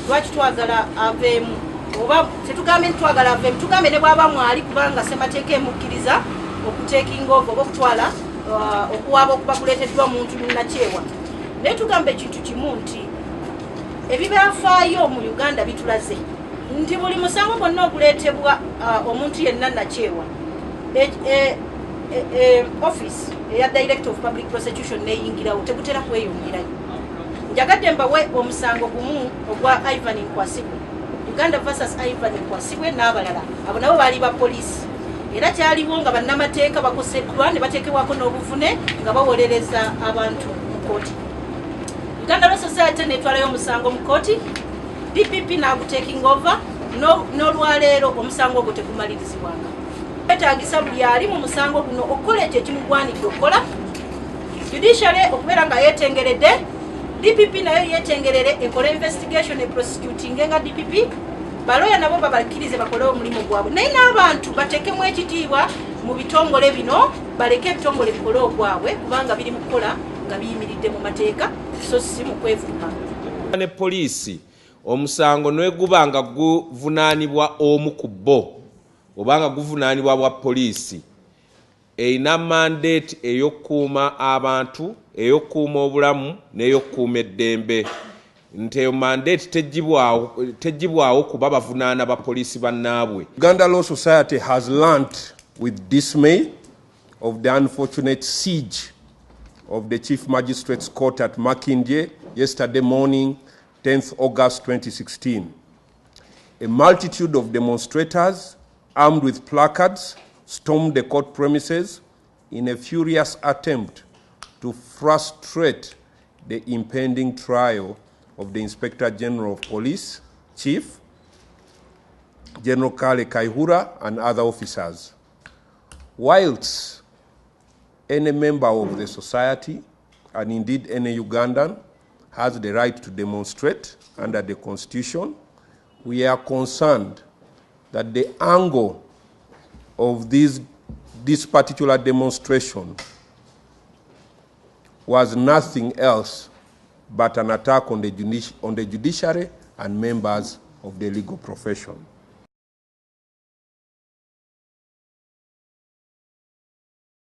Lwaki twagala aveemu oba tetugambe twagala aveemu tugambe ne bwaba mwali kubanga ssemateeka emukkiriza okutekinga oba okutwala okuwaaba okuba kuleeteddwa muntu munnakyewa. Naye tugambe ekintu kimu nti ebibyafaayo mu Uganda bitulaze nti buli musango gwonna oguleetebwa omuntu yenna nakyewa office eya Director of Public Prosecution neyingirawo tegutera kweyongerayo. Njagadde mbawe omusango gumu ogwa Ivan Nkwasibwe, Uganda versus Ivan Nkwasibwe n'abalala abo nabo baali ba poliisi era kyaliwo nga bannamateeka bakoseddwa ne bateekebwako n'obuvune nga bawolereza abantu mu kkooti. Uganda Law Society netwalayo omusango mu kkooti, DPP n'aguteking over n'olwaleero omusango ogwo tegumalirizibwanga. Betagisa buli ali mu musango guno okukola ekyo ekimugwanidde okukola, judiciary okubeera nga yeetengeredde, DPP nayo yetengerere ekole investigation e prosecuting nga DPP baloya nabo babakkirize bakole omulimu gwabwe. Naye n'abantu batekemu ekitiibwa mu bitongole bino baleke ebitongole bikole ogwabwe kubanga biri mu kukola nga biyimiridde mu mateeka so si mu kwevuma. Ne poliisi omusango nwe gubanga guvunaanibwa omu ku bo obanga guvunaanibwa bwa poliisi eina mandate eyokuuma abantu eyokuuma obulamu n'eyokuuma eddembe nti eyo mandate tegibwawo kuba bavunaana ba poliisi bannaabwe. Uganda Law Society has learnt with dismay of the unfortunate siege of the Chief Magistrate's Court at Makindye yesterday morning, 10th August 2016. A multitude of demonstrators armed with placards stormed the court premises in a furious attempt to frustrate the impending trial of the Inspector General of Police, Chief General Kale Kaihura and other officers. Whilst any member of the society, and indeed any Ugandan, has the right to demonstrate under the Constitution, we are concerned that the angle of this particular demonstration was nothing else but an attack on the judiciary and members of the legal profession.